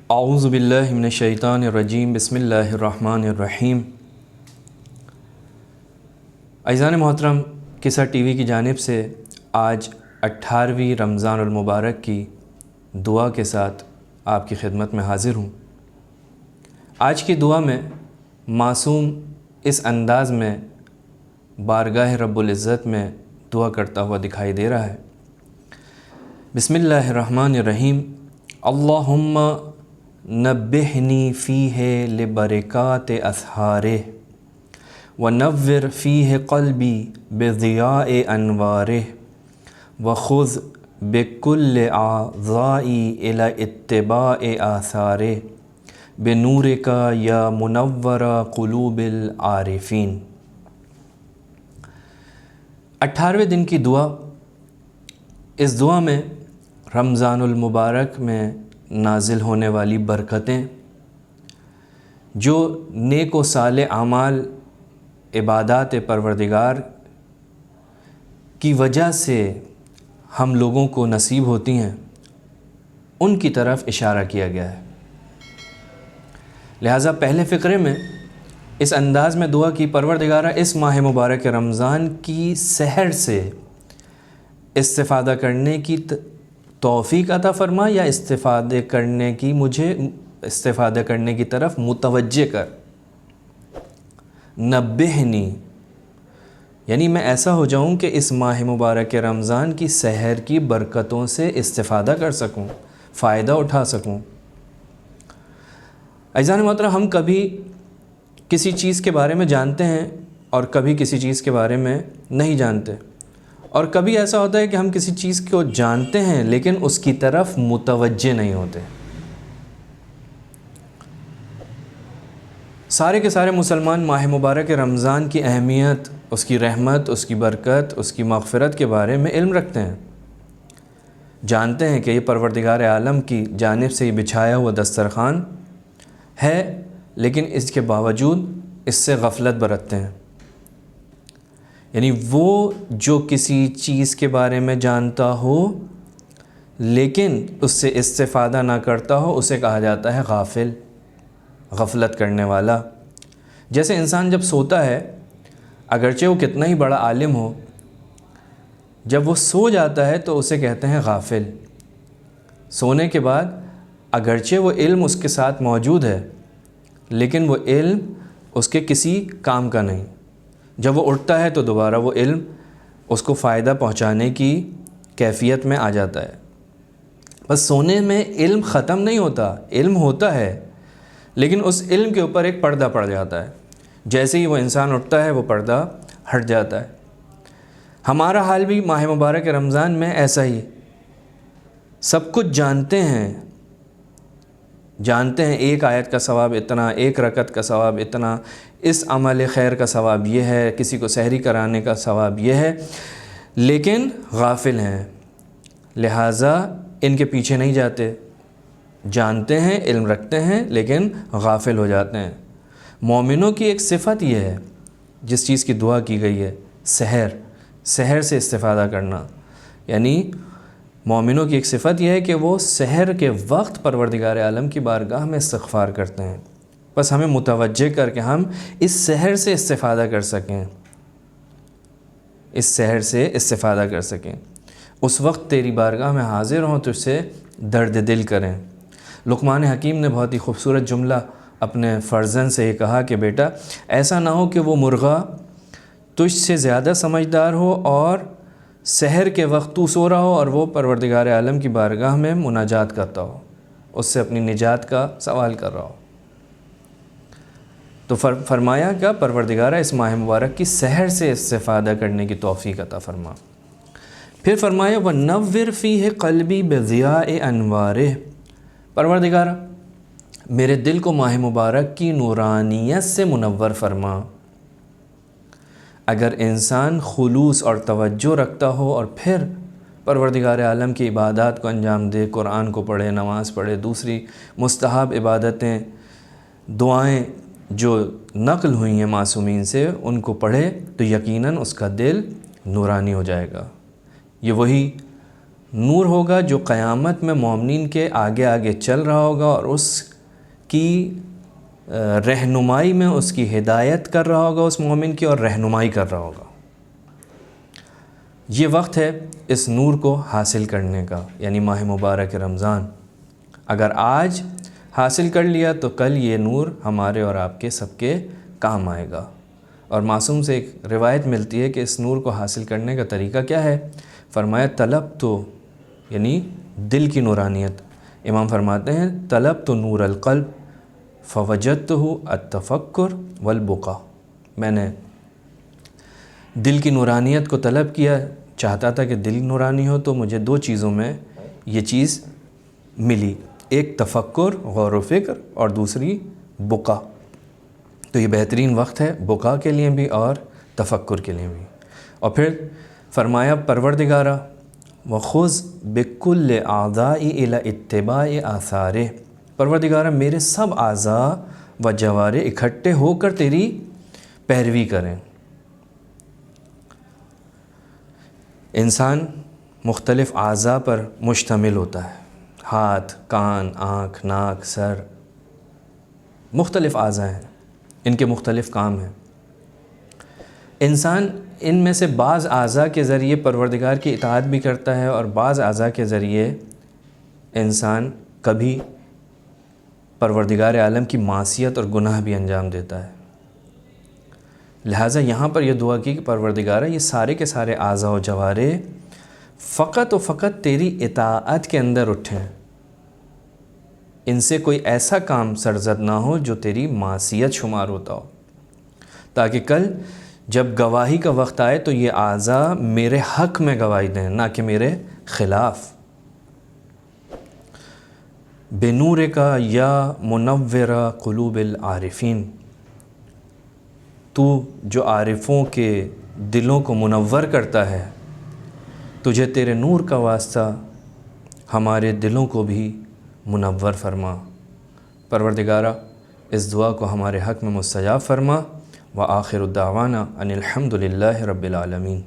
اعوذ باللہ من الشیطان الرجیم بسم اللہ الرحمن الرحیم۔ عزیزان محترم، قصہ ٹی وی کی جانب سے آج 18ویں رمضان المبارک کی دعا کے ساتھ آپ کی خدمت میں حاضر ہوں۔ آج کی دعا میں معصوم اس انداز میں بارگاہ رب العزت میں دعا کرتا ہوا دکھائی دے رہا ہے۔ بسم اللہ الرحمن الرحیم۔ اللہم نبہنی فیہ لبرکات اسحارہ ونور فیہ قلبی بضیاء انوارہ وخذ بکل اعضائی الی اتباع آثارہ بنورک یا منور قلوب العارفین۔ 18ویں دن کی دعا۔ اس دعا میں رمضان المبارک میں نازل ہونے والی برکتیں، جو نیک و صالح اعمال عبادات پروردگار کی وجہ سے ہم لوگوں کو نصیب ہوتی ہیں، ان کی طرف اشارہ کیا گیا ہے۔ لہٰذا پہلے فقرے میں اس انداز میں دعا کی، پروردگارہ اس ماہ مبارک رمضان کی سحر سے استفادہ کرنے کی توفیق عطا فرما، یا مجھے استفادہ کرنے کی طرف متوجہ کر۔ نبہنی یعنی میں ایسا ہو جاؤں کہ اس ماہ مبارک رمضان کی سحر کی برکتوں سے استفادہ کر سکوں، فائدہ اٹھا سکوں۔ عزیزان محترم، ہم کبھی کسی چیز کے بارے میں جانتے ہیں اور کبھی کسی چیز کے بارے میں نہیں جانتے، اور کبھی ایسا ہوتا ہے کہ ہم کسی چیز کو جانتے ہیں لیکن اس کی طرف متوجہ نہیں ہوتے۔ سارے کے سارے مسلمان ماہ مبارک رمضان کی اہمیت، اس کی رحمت، اس کی برکت، اس کی مغفرت کے بارے میں علم رکھتے ہیں، جانتے ہیں کہ یہ پروردگار عالم کی جانب سے یہ بچھایا ہوا دسترخوان ہے، لیکن اس کے باوجود اس سے غفلت برتتے ہیں۔ یعنی وہ جو کسی چیز کے بارے میں جانتا ہو لیکن اس سے استفادہ نہ کرتا ہو، اسے کہا جاتا ہے غافل، غفلت کرنے والا۔ جیسے انسان جب سوتا ہے، اگرچہ وہ کتنا ہی بڑا عالم ہو، جب وہ سو جاتا ہے تو اسے کہتے ہیں غافل۔ سونے کے بعد اگرچہ وہ علم اس کے ساتھ موجود ہے لیکن وہ علم اس کے کسی کام کا نہیں۔ جب وہ اٹھتا ہے تو دوبارہ وہ علم اس کو فائدہ پہنچانے کی کیفیت میں آ جاتا ہے۔ بس سونے میں علم ختم نہیں ہوتا، علم ہوتا ہے لیکن اس علم کے اوپر ایک پردہ پڑ جاتا ہے۔ جیسے ہی وہ انسان اٹھتا ہے وہ پردہ ہٹ جاتا ہے۔ ہمارا حال بھی ماہ مبارک رمضان میں ایسا ہی، سب کچھ جانتے ہیں ایک آیت کا ثواب اتنا، ایک رکعت کا ثواب اتنا، اس عمل خیر کا ثواب یہ ہے، کسی کو سحری کرانے کا ثواب یہ ہے، لیکن غافل ہیں، لہٰذا ان کے پیچھے نہیں جاتے۔ جانتے ہیں، علم رکھتے ہیں لیکن غافل ہو جاتے ہیں۔ مومنوں کی ایک صفت یہ ہے، جس چیز کی دعا کی گئی ہے، سحر سے استفادہ کرنا۔ یعنی مومنوں کی ایک صفت یہ ہے کہ وہ سحر کے وقت پروردگار عالم کی بارگاہ میں استغفار کرتے ہیں۔ بس ہمیں متوجہ کر کے ہم اس سحر سے استفادہ کر سکیں، اس وقت تیری بارگاہ میں حاضر ہوں تو اس سے درد دل کریں۔ لقمان حکیم نے بہت ہی خوبصورت جملہ اپنے فرزند سے یہ کہا کہ بیٹا، ایسا نہ ہو کہ وہ مرغا تجھ سے زیادہ سمجھدار ہو اور سحر کے وقت تو سو رہا ہو اور وہ پروردگار عالم کی بارگاہ میں مناجات کرتا ہو، اس سے اپنی نجات کا سوال کر رہا ہو۔ تو فرمایا کہ پروردگارہ اس ماہ مبارک کی سحر سے استفادہ کرنے کی توفیق عطا فرما۔ پھر فرمایا وَنَوِّرْ فِيهِ قَلْبِي بِضِيَاءِ أَنْوَارِهِ، پروردگارہ میرے دل کو ماہ مبارک کی نورانیت سے منور فرما۔ اگر انسان خلوص اور توجہ رکھتا ہو اور پھر پروردگار عالم کی عبادات کو انجام دے، قرآن کو پڑھے، نماز پڑھے، دوسری مستحب عبادتیں، دعائیں جو نقل ہوئی ہیں معصومین سے، ان کو پڑھے تو یقیناً اس کا دل نورانی ہو جائے گا۔ یہ وہی نور ہوگا جو قیامت میں مومنین کے آگے آگے چل رہا ہوگا اور اس کی رہنمائی میں اس کی ہدایت کر رہا ہوگا اس مومن کی، اور رہنمائی کر رہا ہوگا۔ یہ وقت ہے اس نور کو حاصل کرنے کا، یعنی ماہ مبارک رمضان۔ اگر آج حاصل کر لیا تو کل یہ نور ہمارے اور آپ کے سب کے کام آئے گا۔ اور معصوم سے ایک روایت ملتی ہے کہ اس نور کو حاصل کرنے کا طریقہ کیا ہے؟ فرمایا طلب تو، یعنی دل کی نورانیت۔ امام فرماتے ہیں طلب تو نور القلب فوجدتہ التفکر والبقا، میں نے دل کی نورانیت کو طلب کیا، چاہتا تھا کہ دل نورانی ہو، تو مجھے دو چیزوں میں یہ چیز ملی، ایک تفکر غور و فکر اور دوسری بقا۔ تو یہ بہترین وقت ہے بقا کے لیے بھی اور تفکر کے لیے بھی۔ اور پھر فرمایا پروردگارا وخذ بکل اعضائی الی اتباع آثارہ، پروردگارا میرے سب اعضاء و جوارح اکٹھے ہو کر تیری پیروی کریں۔ انسان مختلف اعضاء پر مشتمل ہوتا ہے، ہاتھ، کان، آنکھ، ناک، سر، مختلف اعضاء ہیں، ان کے مختلف کام ہیں۔ انسان ان میں سے بعض اعضاء کے ذریعے پروردگار کی اطاعت بھی کرتا ہے، اور بعض اعضاء کے ذریعے انسان کبھی پروردگار عالم کی معصیت اور گناہ بھی انجام دیتا ہے۔ لہٰذا یہاں پر یہ دعا کی کہ پروردگارہ یہ سارے کے سارے اعضاء و جوارح فقط و فقط تیری اطاعت کے اندر اٹھیں، ان سے کوئی ایسا کام سرزد نہ ہو جو تیری معصیت شمار ہوتا ہو، تاکہ کل جب گواہی کا وقت آئے تو یہ اعضاء میرے حق میں گواہی دیں، نہ کہ میرے خلاف۔ بنور کا یا منور قلوب العارفین، تو جو عارفوں کے دلوں کو منور کرتا ہے، تجھے تیرے نور کا واسطہ ہمارے دلوں کو بھی منور فرما۔ پروردگارہ اس دعا کو ہمارے حق میں مستجاب فرما۔ وآخر الدعوانا ان الحمد للہ رب العالمین۔